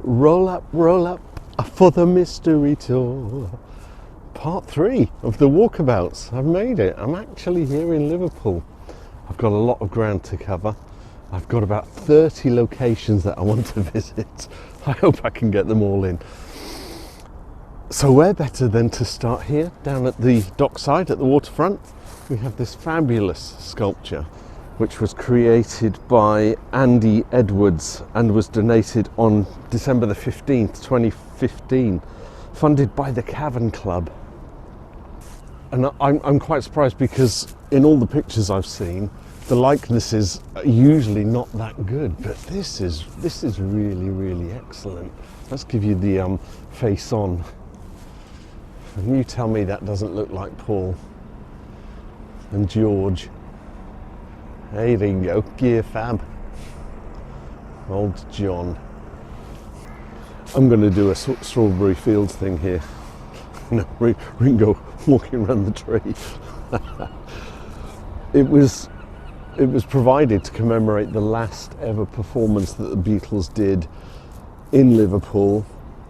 roll up for the mystery tour. Part 3 of the walkabouts. I've made it. I'm actually here in Liverpool. I've got a lot of ground to cover. I've got about 30 locations that I want to visit. I hope I can get them all in. So where better than to start here, down at the dockside, at the waterfront. We have this fabulous sculpture, which was created by Andy Edwards and was donated on December the 15th, 2015, funded by the Cavern Club. And I'm quite surprised because in all the pictures I've seen, the likenesses are usually not that good, but this is really, really excellent. Let's give you the face on. And you tell me that doesn't look like Paul and George. Hey Ringo, gear fab. Old John. I'm going to do a Strawberry Fields thing here. No, Ringo walking around the tree. It was provided to commemorate the last ever performance that the Beatles did in Liverpool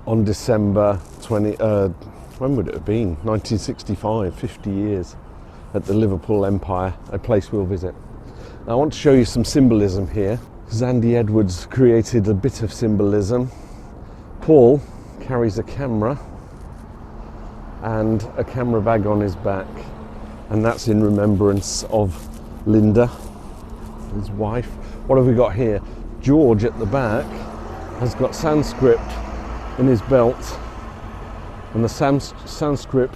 on December 20, when would it have been? 1965, 50 years, at the Liverpool Empire, a place we'll visit. Now, I want to show you some symbolism here, because Andy Edwards created a bit of symbolism. Paul carries a camera and a camera bag on his back, and that's in remembrance of Linda, his wife. What have we got here? George at the back has got Sanskrit in his belt, and the Sanskrit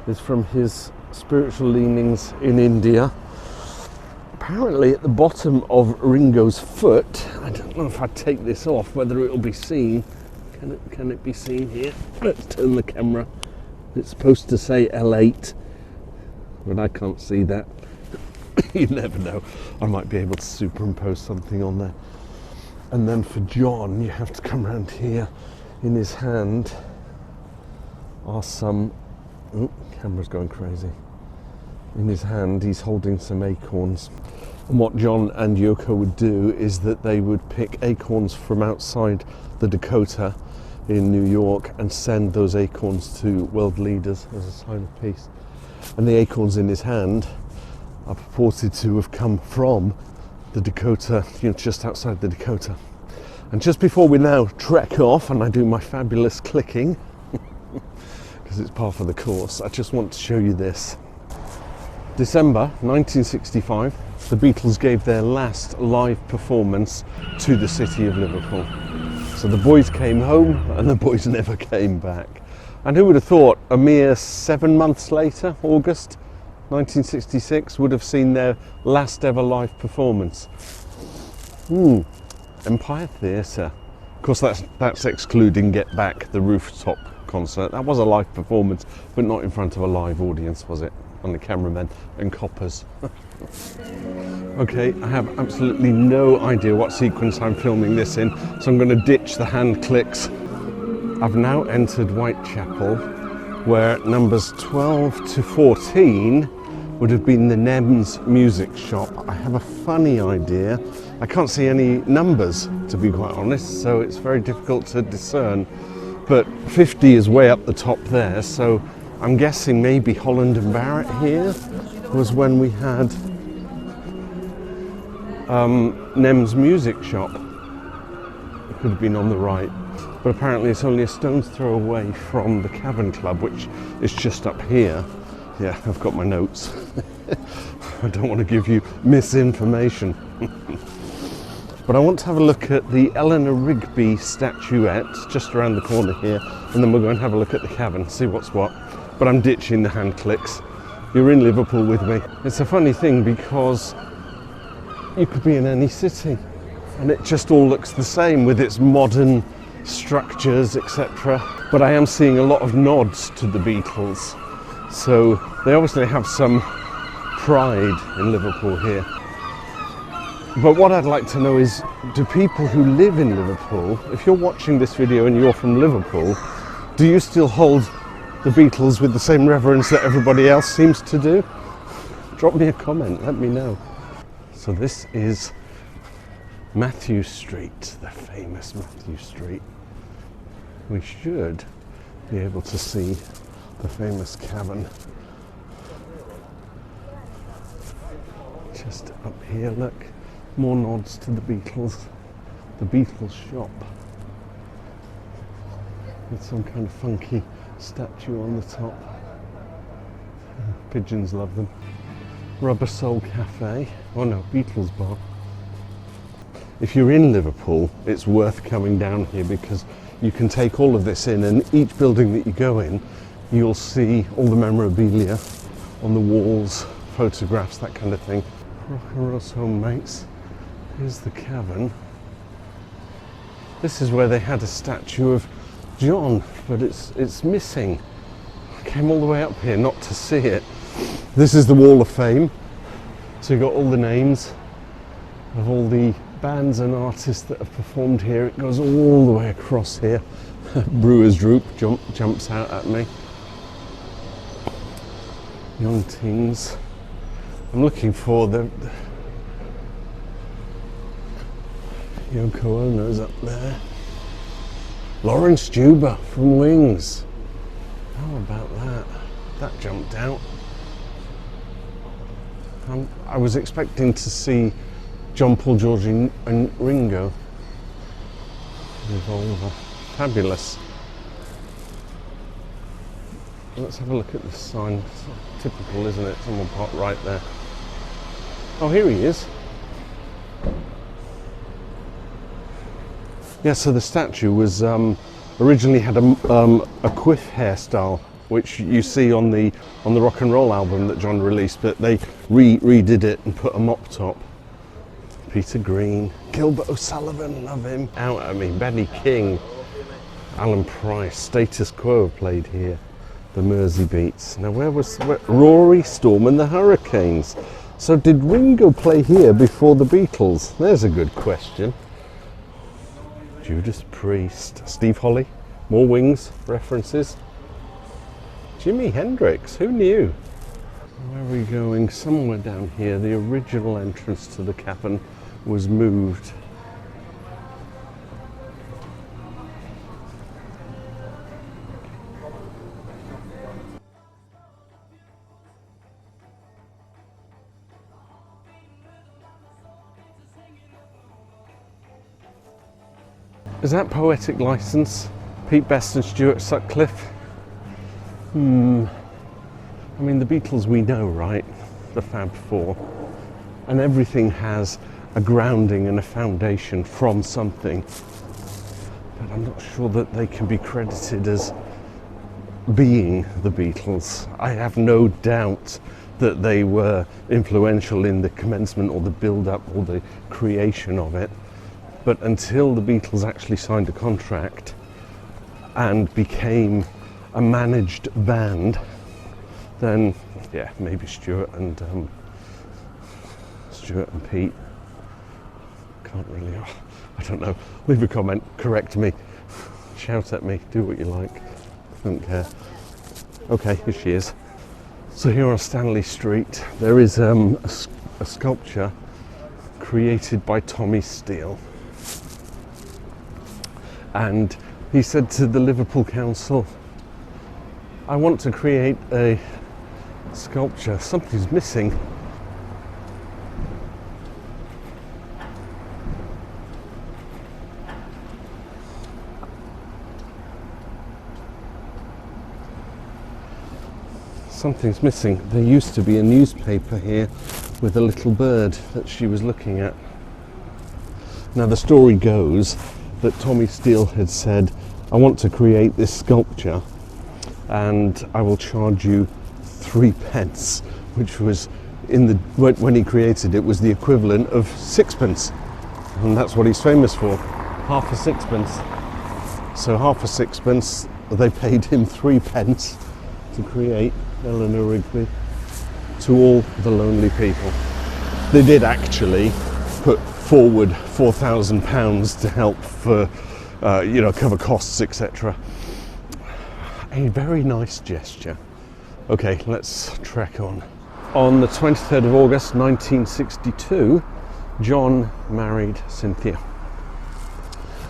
is from his spiritual leanings in India. Apparently at the bottom of Ringo's foot, I don't know if I take this off, whether it will be seen. Can it be seen here? Let's turn the camera. It's supposed to say L8, but I can't see that. You never know. I might be able to superimpose something on there. And then for John, you have to come around here. In his hand are some... Oh, camera's going crazy. In his hand, he's holding some acorns. And what John and Yoko would do is that they would pick acorns from outside the Dakota in New York and send those acorns to world leaders as a sign of peace. And the acorns in his hand are purported to have come from the Dakota, just outside the Dakota. And just before we now trek off, and I do my fabulous clicking, because it's part of the course, I just want to show you this. December 1965, the Beatles gave their last live performance to the city of Liverpool. So the boys came home and the boys never came back. And who would have thought a mere 7 months later, August 1966, would have seen their last ever live performance? Empire Theatre. Of course, that's excluding Get Back, the rooftop concert. That was a live performance, but not in front of a live audience, was it? And the cameramen and coppers. Okay, I have absolutely no idea what sequence I'm filming this in, so I'm going to ditch the hand clicks. I've now entered Whitechapel, where numbers 12 to 14 would have been the Nem's music shop. I have a funny idea. I can't see any numbers, to be quite honest, so it's very difficult to discern. But 50 is way up the top there, so I'm guessing maybe Holland and Barrett here was when we had Nem's music shop. It could have been on the right, but apparently it's only a stone's throw away from the Cavern Club, which is just up here. Yeah, I've got my notes. I don't want to give you misinformation. But I want to have a look at the Eleanor Rigby statuette just around the corner here, and then we'll go and have a look at the Cavern, see what's what. But I'm ditching the hand clicks. You're in Liverpool with me. It's a funny thing because you could be in any city and it just all looks the same with its modern structures, etc. But I am seeing a lot of nods to the Beatles. So they obviously have some pride in Liverpool here. But what I'd like to know is, do people who live in Liverpool, if you're watching this video and you're from Liverpool, do you still hold the Beatles with the same reverence that everybody else seems to do? Drop me a comment, let me know. So this is Mathew Street, the famous Mathew Street. We should be able to see the famous Cavern. Just up here, look, more nods to the Beatles shop. With some kind of funky statue on the top. Pigeons love them. Rubber Soul Cafe, oh no, Beatles Bar. If you're in Liverpool, it's worth coming down here because you can take all of this in, and each building that you go in, you'll see all the memorabilia on the walls, photographs, that kind of thing. Rock and roll's home, mates. Here's the Cavern. This is where they had a statue of John, but it's missing. I came all the way up here not to see it. This is the Wall of Fame. So you've got all the names of all the bands and artists that have performed here. It goes all the way across here. Brewer's Droop jumps out at me. Young teens. I'm looking for the Yoko Ono's up there. Lawrence Juba from Wings. How about that? That jumped out. I was expecting to see John, Paul, George and Ringo. Revolver. Fabulous. Let's have a look at this sign. It's typical, isn't it? Someone parked right there. Oh, here he is. Yeah, so the statue was originally had a quiff hairstyle, which you see on the rock and roll album that John released, but they redid it and put a mop top. Peter Green, Gilbert O'Sullivan, love him. Out at me, Benny King, Alan Price, Status Quo played here. The Mersey Beats. Now where Rory, Storm and the Hurricanes? So did Ringo play here before the Beatles? There's a good question. Judas Priest, Steve Holly, more Wings references. Jimi Hendrix, who knew? Where are we going? Somewhere down here. The original entrance to the Cavern was moved. Is that poetic license? Pete Best and Stuart Sutcliffe? I mean, the Beatles we know, right? The Fab Four. And everything has a grounding and a foundation from something. But I'm not sure that they can be credited as being the Beatles. I have no doubt that they were influential in the commencement or the build-up or the creation of it. But until the Beatles actually signed a contract and became a managed band, then yeah, maybe Stuart and Pete. Can't really, I don't know. Leave a comment, correct me, shout at me, do what you like. I don't care. Okay, here she is. So here on Stanley Street, there is a sculpture created by Tommy Steele. And he said to the Liverpool Council, I want to create a sculpture. Something's missing. Something's missing. There used to be a newspaper here with a little bird that she was looking at. Now the story goes that Tommy Steele had said, I want to create this sculpture and I will charge you 3p, which was when he created it was the equivalent of 6p, and that's what he's famous for, half a 6p. So half a 6p, they paid him 3p to create Eleanor Rigby to all the lonely people. They did actually put forward £4,000 to help for, cover costs, etc. A very nice gesture. Okay, let's trek on. On the 23rd of August 1962, John married Cynthia,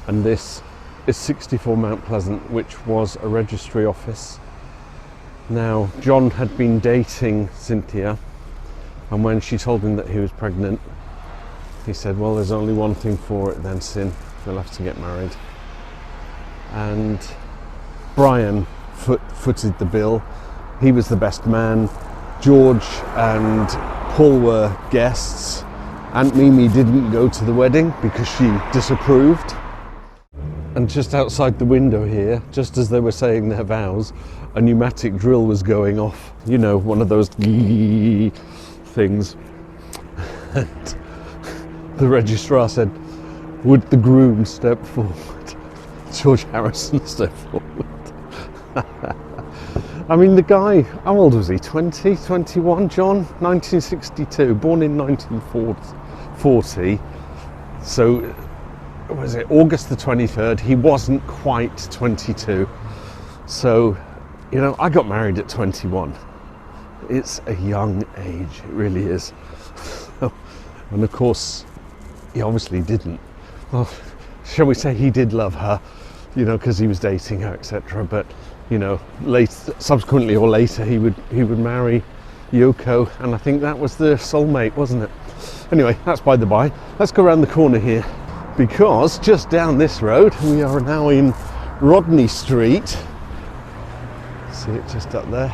and this is 64 Mountpleasent, which was a registry office. Now, John had been dating Cynthia, and when she told him that he was pregnant, he said, well, there's only one thing for it then, Cyn, we'll have to get married. And Brian footed the bill. He was the best man. George and Paul were guests. Aunt Mimi didn't go to the wedding because she disapproved. And just outside the window here, just as they were saying their vows, a pneumatic drill was going off. You know, one of those things. And the registrar said, would the groom step forward? George Harrison stepped forward. I mean, the guy, how old was he? 20, 21, John? 1962, born in 1940. So, was it August the 23rd? He wasn't quite 22. So, you know, I got married at 21. It's a young age, it really is. And of course, he obviously didn't. Well, shall we say he did love her, you know, because he was dating her, etc. But, you know, subsequently or later, he would marry Yoko, and I think that was the soulmate, wasn't it? Anyway, that's by the by. Let's go around the corner here, because just down this road, we are now in Rodney Street. See it just up there?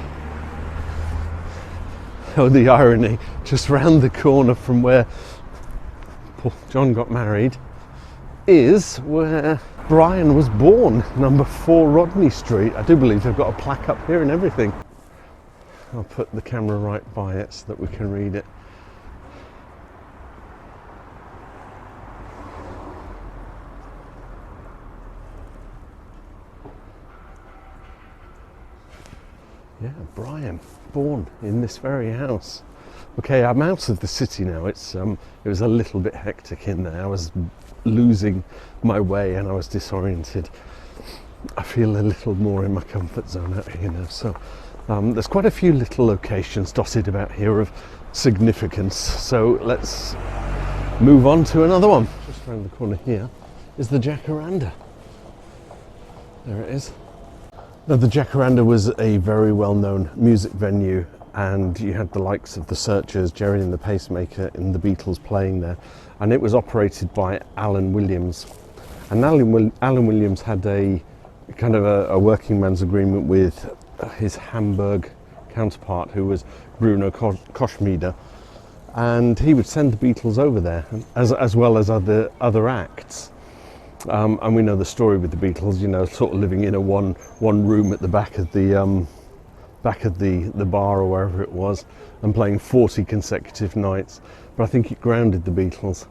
Oh, the irony, just round the corner from where John got married is where Brian was born, number 4 Rodney Street. I do believe they've got a plaque up here and everything. I'll put the camera right by it so that we can read it. Yeah, Brian, born in this very house. Okay, I'm out of the city now. It was a little bit hectic in there. I was losing my way and I was disoriented. I feel a little more in my comfort zone out here now. So there's quite a few little locations dotted about here of significance. So let's move on to another one. Just around the corner here is the Jacaranda. There it is. Now, the Jacaranda was a very well-known music venue, and you had the likes of the Searchers, Jerry and the Pacemaker, and the Beatles playing there, and it was operated by Alan Williams. And Alan Williams had a kind of a working man's agreement with his Hamburg counterpart, who was Bruno Koschmider, and he would send the Beatles over there, as well as other acts. And we know the story with the Beatles, you know, sort of living in a one room at the back of the bar or wherever it was, and playing 40 consecutive nights. But I think it grounded the Beatles.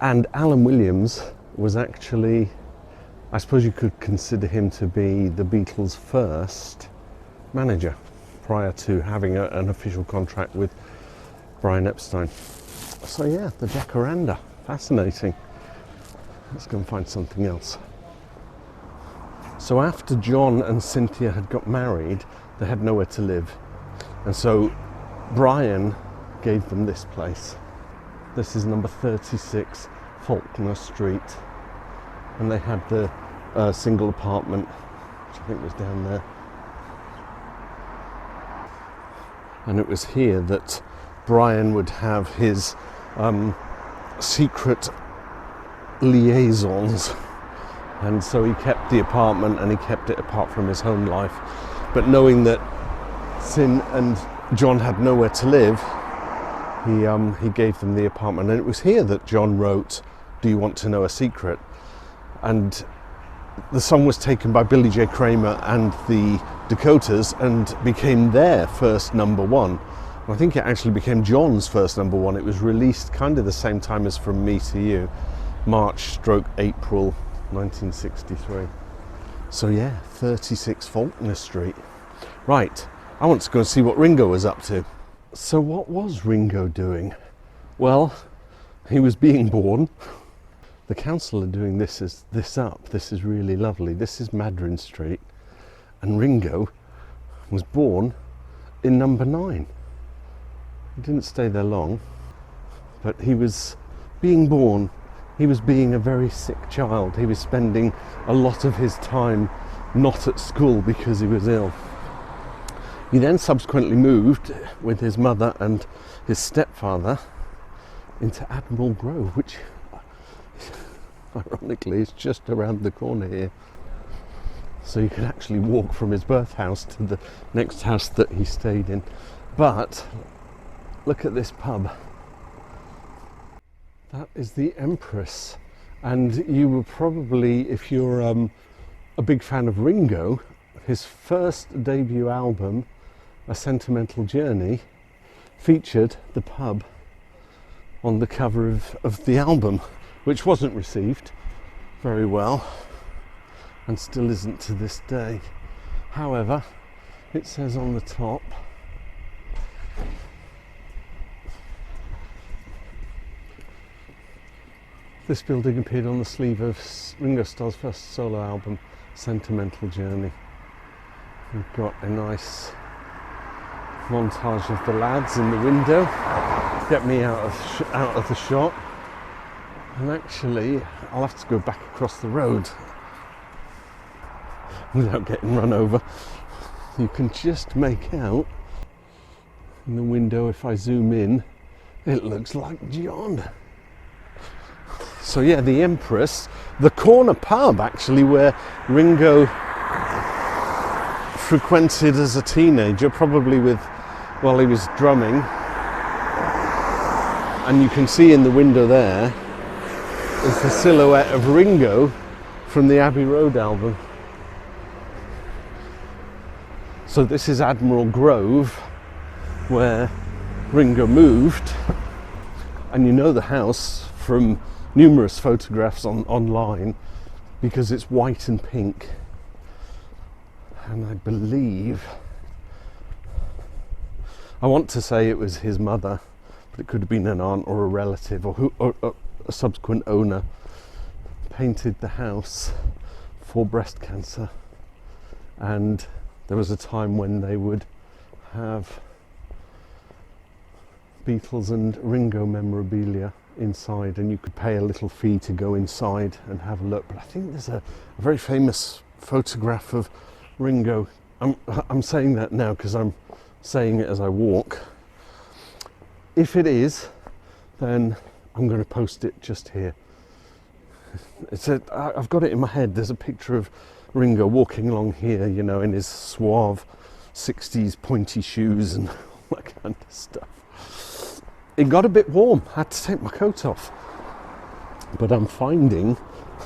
And Alan Williams was actually, I suppose you could consider him to be the Beatles' first manager, prior to having an official contract with Brian Epstein. So yeah, the Jacaranda, fascinating. Let's go and find something else. So after John and Cynthia had got married, they had nowhere to live. And so Brian gave them this place. This is number 36 Falkner Street. And they had the single apartment, which I think was down there. And it was here that Brian would have his secret liaisons, and so he kept the apartment and he kept it apart from his home life. But knowing that Cyn and John had nowhere to live, he gave them the apartment, and it was here that John wrote "Do You Want to Know a Secret?" And the song was taken by Billy J. Kramer and the Dakotas and became their first number one. I think it actually became John's first number one. It was released kind of the same time as From Me to You, March/April 1963. So yeah, 36 Falkner Street. Right, I want to go and see what Ringo was up to. So what was Ringo doing? Well, he was being born. The council are doing this up. This is really lovely. This is Madryn Street, and Ringo was born in number 9. He didn't stay there long, but he was being born, he was being a very sick child. He was spending a lot of his time not at school because he was ill. He then subsequently moved with his mother and his stepfather into Admiral Grove, which ironically is just around the corner here. So you could actually walk from his birth house to the next house that he stayed in. But look at this pub. That is the Empress. And you will probably, if you're a big fan of Ringo, his first debut album, A Sentimental Journey, featured the pub on the cover of the album, which wasn't received very well and still isn't to this day. However, it says on the top, this building appeared on the sleeve of Ringo Starr's first solo album, Sentimental Journey. We've got a nice montage of the lads in the window, get me out of the shot. And actually, I'll have to go back across the road without getting run over. You can just make out in the window, if I zoom in, it looks like John. So yeah, the Empress, the corner pub actually where Ringo frequented as a teenager, probably while he was drumming. And you can see in the window there is the silhouette of Ringo from the Abbey Road album. So this is Admiral Grove, where Ringo moved, and you know the house from numerous photographs online because it's white and pink. And I believe, I want to say it was his mother, but it could have been an aunt or a relative or a subsequent owner, painted the house for breast cancer. And there was a time when they would have Beatles and Ringo memorabilia inside, and you could pay a little fee to go inside and have a look. But I think there's a very famous photograph of Ringo. I'm saying that now because I'm saying it as I walk. If it is, then I'm going to post it just here. I've got it in my head. There's a picture of Ringo walking along here, you know, in his suave 60s pointy shoes and all that kind of stuff. It got a bit warm. I had to take my coat off. But I'm finding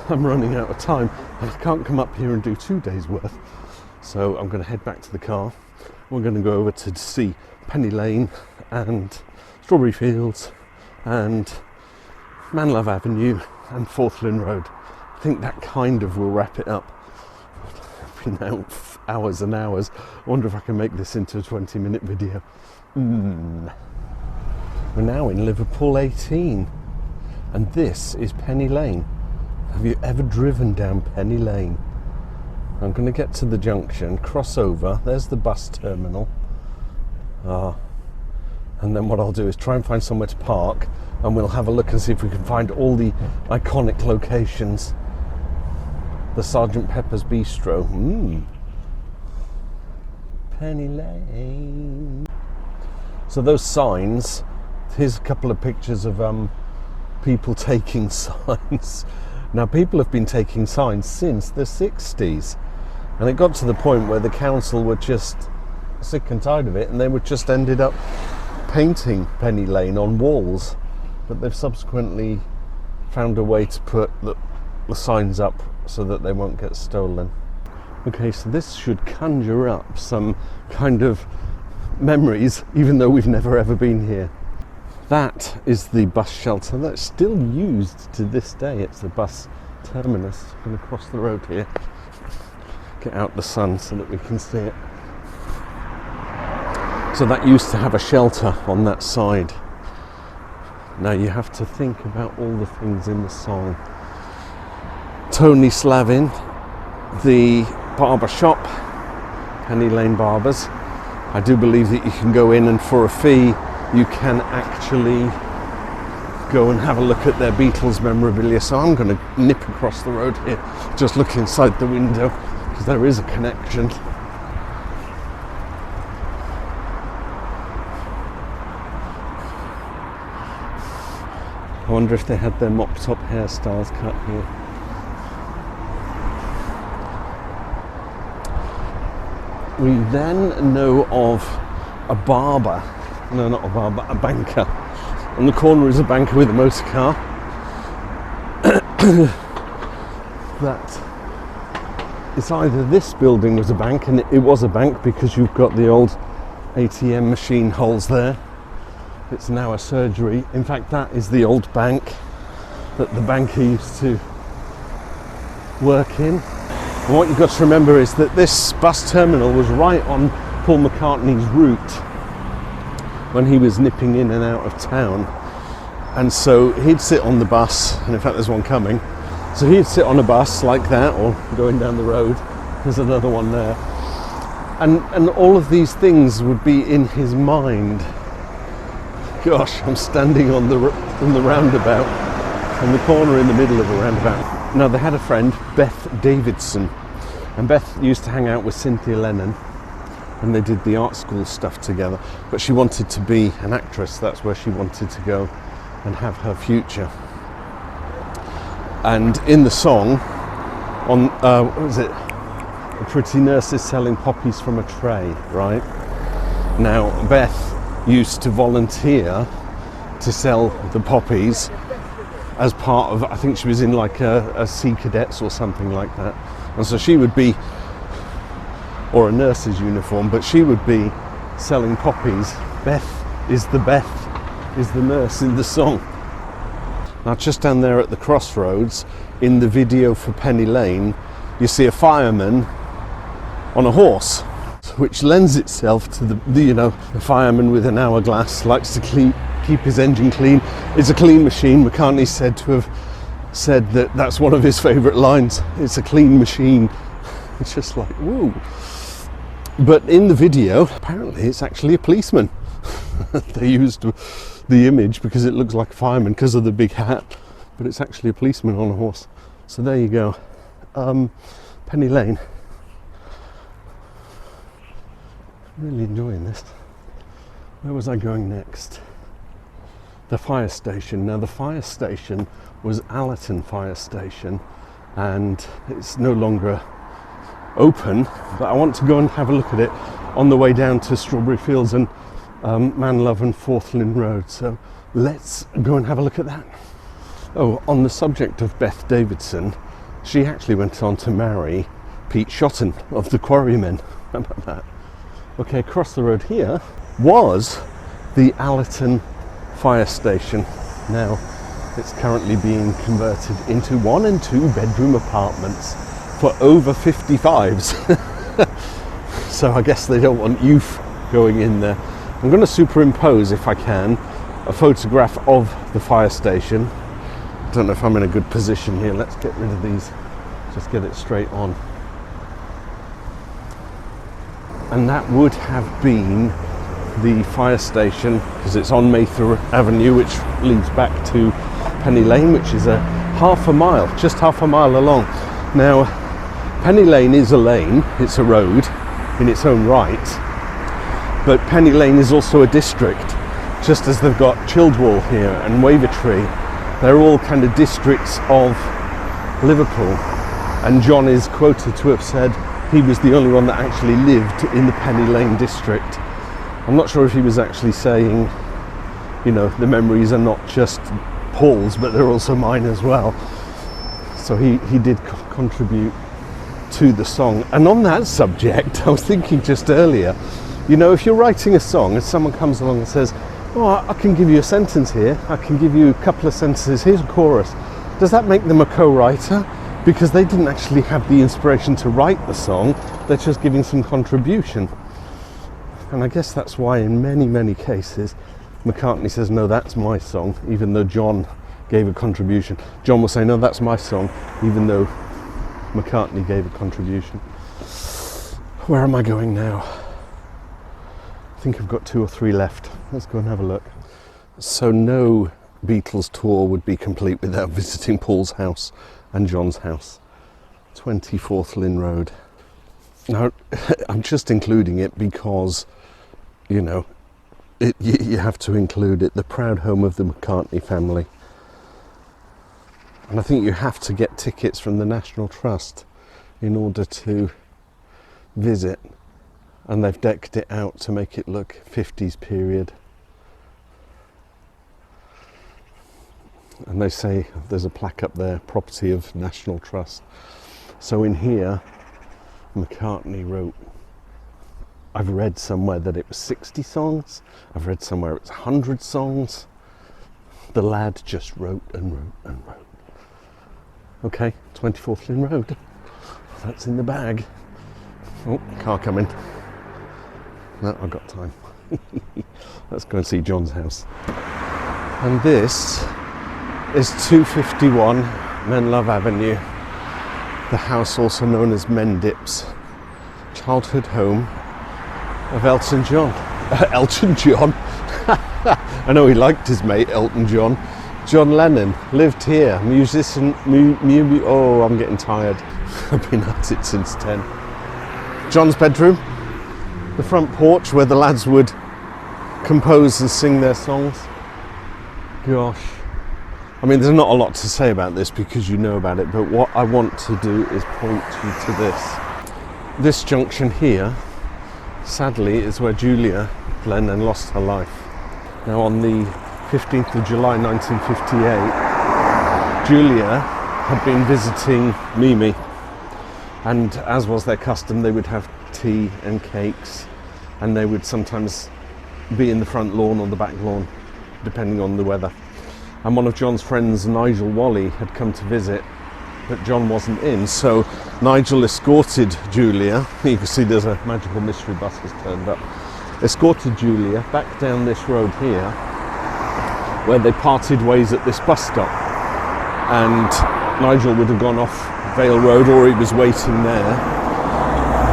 I'm running out of time. I can't come up here and do 2 days worth. So I'm going to head back to the car. We're going to go over to see Penny Lane and Strawberry Fields and Menlove Avenue and Forthlin Road. I think that kind of will wrap it up. I've been out hours and hours. I wonder if I can make this into a 20-minute video. We're now in Liverpool 18, and this is Penny Lane. Have you ever driven down Penny Lane? I'm going to get to the junction, cross over, there's the bus terminal. And then what I'll do is try and find somewhere to park, and we'll have a look and see if we can find all the iconic locations. The Sergeant Pepper's Bistro. Penny Lane. So those signs, here's a couple of pictures of people taking signs. Now, people have been taking signs since the 60s, and it got to the point where the council were just sick and tired of it, and they would just ended up painting Penny Lane on walls. But they've subsequently found a way to put the signs up so that they won't get stolen. Okay, so this should conjure up some kind of memories, even though we've never ever been here. That is the bus shelter that's still used to this day. It's the bus terminus. I'm going to cross the road here, get out the sun so that we can see it. So that used to have a shelter on that side. Now you have to think about all the things in the song. Tony Slavin, the barber shop, Penny Lane Barbers. I do believe that you can go in, and for a fee you can actually go and have a look at their Beatles memorabilia, so I'm going to nip across the road here, just look inside the window, because there is a connection. I wonder if they had their mop-top hairstyles cut here. We then know of a barber, no, not a barber, a banker. On the corner is a banker with a motor car. That it's either this building was a bank, and it was a bank because you've got the old ATM machine holes there. It's now a surgery. In fact, that is the old bank that the banker used to work in. And what you've got to remember is that this bus terminal was right on Paul McCartney's route when he was nipping in and out of town. And so he'd sit on the bus, and in fact there's one coming. So he'd sit on a bus like that, or going down the road. There's another one there. And all of these things would be in his mind. Gosh, I'm standing on the roundabout, on the corner in the middle of a roundabout. Now, they had a friend, Beth Davidson, and Beth used to hang out with Cynthia Lennon, and they did the art school stuff together, but she wanted to be an actress. That's where she wanted to go and have her future. And in the song, on, what was it? A pretty nurse is selling poppies from a tray, right? Now, Beth used to volunteer to sell the poppies as part of, I think she was in like a Sea Cadets or something like that. And so she would be, or a nurse's uniform, but she would be selling poppies. Beth is the nurse in the song. Now, just down there at the crossroads, in the video for Penny Lane, you see a fireman on a horse, which lends itself to the fireman with an hourglass, likes to keep his engine clean. It's a clean machine. McCartney's said to have said that that's one of his favourite lines. It's a clean machine. It's just like, woo. But in the video, apparently it's actually a policeman. They used the image because it looks like a fireman because of the big hat, but it's actually a policeman on a horse. So there you go. Penny Lane. Really enjoying this. Where was I going next? The fire station. Now, the fire station was Allerton Fire Station, and it's no longer open, but I want to go and have a look at it on the way down to Strawberry Fields and Menlove and Forthlin Road. So let's go and have a look at that. Oh, on the subject of Beth Davidson, she actually went on to marry Pete Shotton of the Quarrymen. How about that? Okay, across the road here was the Allerton Fire Station. Now, it's currently being converted into 1 and 2 bedroom apartments for over 55s. So I guess they don't want youth going in there. I'm going to superimpose, if I can, a photograph of the fire station. I don't know if I'm in a good position here. Let's get rid of these, just get it straight on. And that would have been the fire station, because it's on Mathew Avenue, which leads back to Penny Lane, which is just half a mile along. Now, Penny Lane is a lane, it's a road in its own right, but Penny Lane is also a district, just as they've got Childwall here and Wavertree. They're all kind of districts of Liverpool, and John is quoted to have said he was the only one that actually lived in the Penny Lane district. I'm not sure if he was actually saying, the memories are not just Paul's, but they're also mine as well. So he did contribute to the song. And on that subject, I was thinking just earlier, if you're writing a song and someone comes along and says, oh, I can give you a sentence here, I can give you a couple of sentences, here's a chorus. Does that make them a co-writer? Because they didn't actually have the inspiration to write the song, they're just giving some contribution. And I guess that's why in many, many cases, McCartney says, no, that's my song, even though John gave a contribution. John will say, no, that's my song, even though McCartney gave a contribution. Where am I going now? I think I've got 2 or 3 left. Let's go and have a look. So no Beatles tour would be complete without visiting Paul's house and John's house. 20 Forthlin Road. Now, I'm just including it because, you know, you have to include it. The proud home of the McCartney family. And I think you have to get tickets from the National Trust in order to visit. And they've decked it out to make it look 50s period. And they say there's a plaque up there, property of National Trust. So in here, McCartney wrote, I've read somewhere that it was 60 songs. I've read somewhere it was 100 songs. The lad just wrote and wrote and wrote. Okay, 20 Forthlin Road. That's in the bag. Oh, car coming. No, I've got time. Let's go and see John's house. And this is 251 Menlove Avenue, the house also known as Mendips, childhood home of Elton John. Elton John? I know he liked his mate Elton John. John Lennon lived here, musician, oh, I'm getting tired. I've been at it since 10. John's bedroom, the front porch where the lads would compose and sing their songs. Gosh. I mean, there's not a lot to say about this because you know about it, but what I want to do is point you to this. This junction here, sadly, is where Julia Lennon lost her life. Now, on the 15th of July 1958, Julia had been visiting Mimi, and as was their custom, they would have tea and cakes, and they would sometimes be in the front lawn or the back lawn, depending on the weather. And one of John's friends, Nigel Wally, had come to visit, but John wasn't in, so Nigel escorted Julia. You can see there's a magical mystery bus has turned up. Escorted Julia back down this road here, where they parted ways at this bus stop. And Nigel would have gone off Vale Road, or he was waiting there.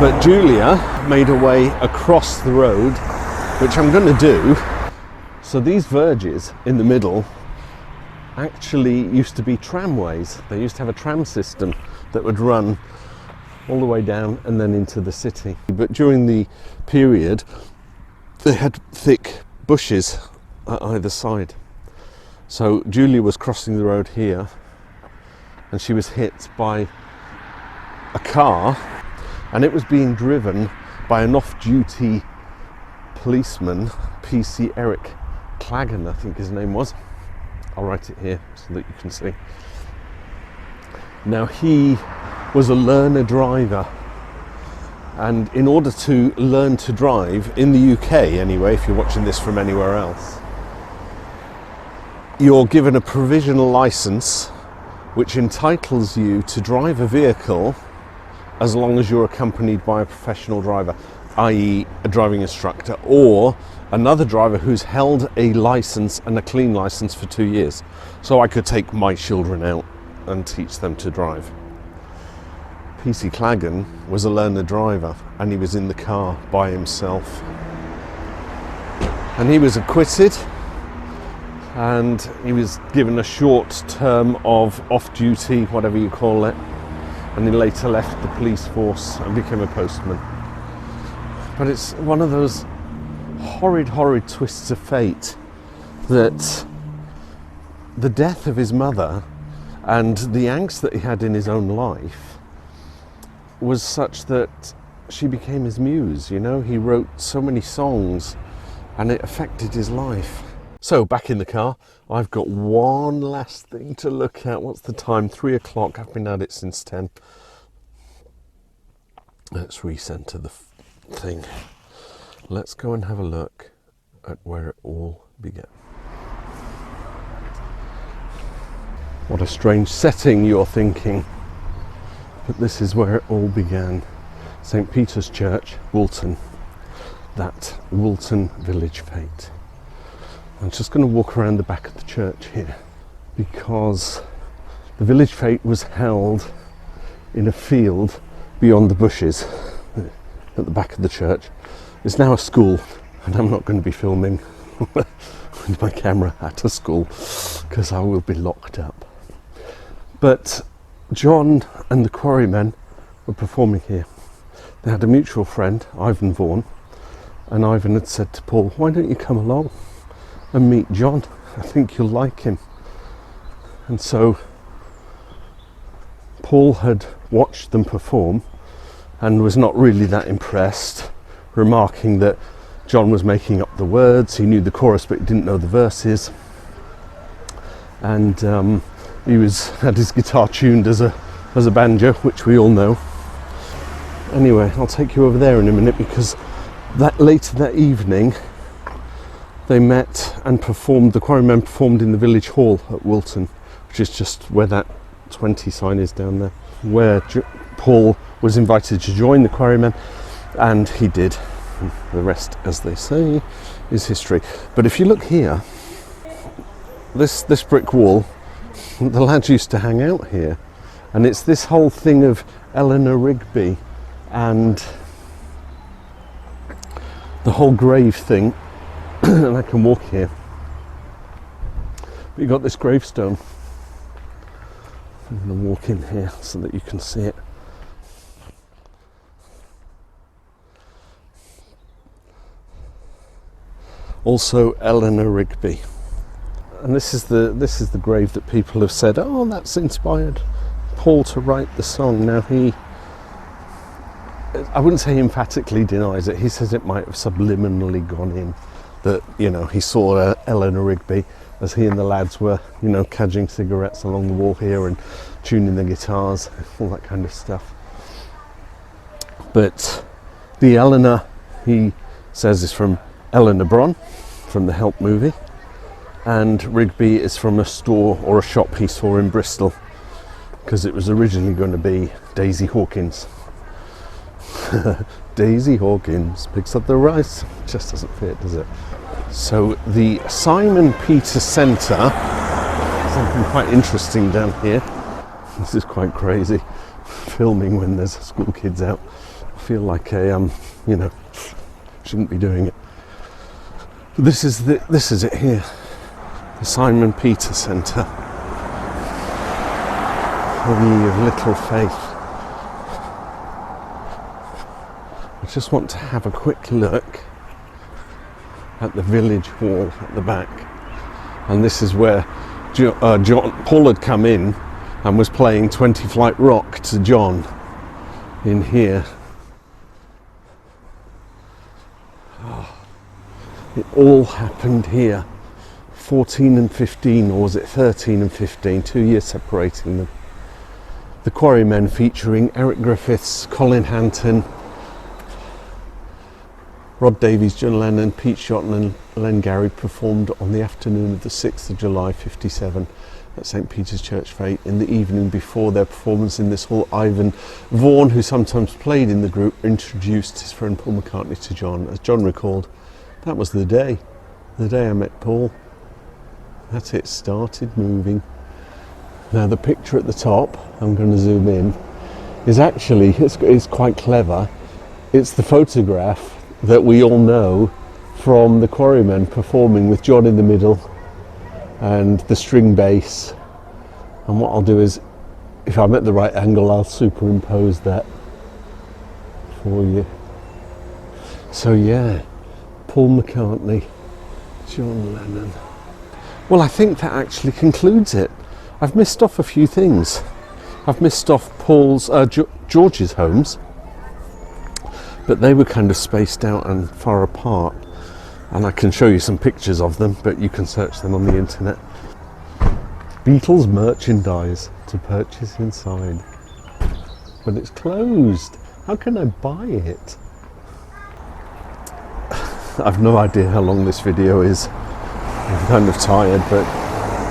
But Julia made her way across the road, which I'm going to do. So these verges in the middle actually used to be tramways. They used to have a tram system that would run all the way down and then into the city. But during the period, they had thick bushes at either side. So Julia was crossing the road here, and she was hit by a car, and it was being driven by an off-duty policeman, PC Eric Clagan, I think his name was. I'll write it here so that you can see. Now, he was a learner driver, and in order to learn to drive, in the UK anyway, if you're watching this from anywhere else, you're given a provisional license which entitles you to drive a vehicle as long as you're accompanied by a professional driver, i.e. a driving instructor, or another driver who's held a license and a clean license for 2 years. So I could take my children out and teach them to drive. PC Clagan was a learner driver, and he was in the car by himself. And he was acquitted, and he was given a short term of off-duty, whatever you call it, and he later left the police force and became a postman. But it's one of those horrid twists of fate that the death of his mother and the angst that he had in his own life was such that she became his muse, you know? He wrote so many songs and it affected his life. So back in the car, I've got one last thing to look at. What's the time? 3 o'clock. I've been at it since 10. Let's recenter the thing. Let's go and have a look at where it all began. What a strange setting, you're thinking. But this is where it all began. St. Peter's Church, Woolton. That Woolton village fete. I'm just going to walk around the back of the church here, because the village fete was held in a field beyond the bushes at the back of the church. It's now a school, and I'm not going to be filming with my camera at a school because I will be locked up. But John and the Quarrymen were performing here. They had a mutual friend, Ivan Vaughan, and Ivan had said to Paul, why don't you come along and meet John? I think you'll like him. And so Paul had watched them perform and was not really that impressed, remarking that John was making up the words. He knew the chorus but he didn't know the verses, and he had his guitar tuned as a banjo, which we all know. Anyway, I'll take you over there in a minute, because later that evening they met and performed. The Quarrymen performed in the village hall at Woolton, which is just where that 20 sign is down there, where Paul was invited to join the Quarrymen, and he did. The rest, as they say, is history. But if you look here, this brick wall, the lads used to hang out here, and it's this whole thing of Eleanor Rigby and the whole grave thing. And I can walk here, but you've got this gravestone. I'm going to walk in here so that you can see it. Also Eleanor Rigby, and this is the grave that people have said, oh, that's inspired Paul to write the song. Now I wouldn't say he emphatically denies it. He says it might have subliminally gone in, that, you know, he saw Eleanor Rigby as he and the lads were, you know, cadging cigarettes along the wall here and tuning their guitars, all that kind of stuff. But the Eleanor, he says, is from Eleanor Bron, from the Help movie, and Rigby is from a store or a shop he saw in Bristol, because it was originally going to be Daisy Hawkins. Daisy Hawkins picks up the rice. Just doesn't fit, does it? So the Simon Peter Centre, something quite interesting down here. This is quite crazy, filming when there's school kids out. I feel like you know, shouldn't be doing it. But this is it here, the Simon Peter Centre, for ye of little faith. I just want to have a quick look at the village hall at the back, and this is where Paul had come in and was playing 20 Flight Rock to John in here. It all happened here. 14 and 15, or was it 13 and 15? 2 years separating them. The Quarrymen, featuring Eric Griffiths, Colin Hanton, Rod Davies, John Lennon, Pete Shotton and Len Garry, performed on the afternoon of the 6th of July 57 at St Peter's Church Fete. In the evening before their performance in this hall, Ivan Vaughan, who sometimes played in the group, introduced his friend Paul McCartney to John. As John recalled, that was the day I met Paul. That's it, started moving. Now the picture at the top, I'm going to zoom in, is actually, it's quite clever. It's the photograph that we all know from the Quarrymen performing, with John in the middle and the string bass. And what I'll do is, if I'm at the right angle, I'll superimpose that for you. So yeah, Paul McCartney, John Lennon. Well, I think that actually concludes it. I've missed off a few things. I've missed off George's homes, but they were kind of spaced out and far apart, and I can show you some pictures of them, but you can search them on the internet. Beatles merchandise to purchase inside, but it's closed. How can I buy it? I've no idea how long this video is. I'm kind of tired, but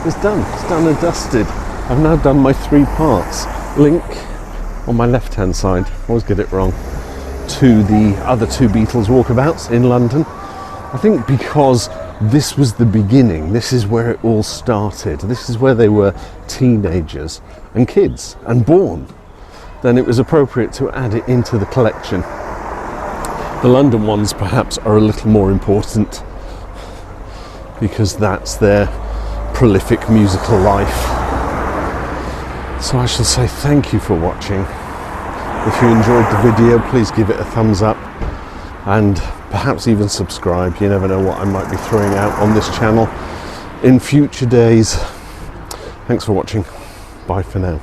it's done and dusted. I've now done my 3 parts. Link on my left hand side, always get it wrong, to the other 2 Beatles walkabouts in London. I think because this was the beginning, this is where it all started, this is where they were teenagers and kids and born, then it was appropriate to add it into the collection. The London ones perhaps are a little more important because that's their prolific musical life. So I shall say thank you for watching. If you enjoyed the video, please give it a thumbs up and perhaps even subscribe. You never know what I might be throwing out on this channel in future days. Thanks for watching. Bye for now.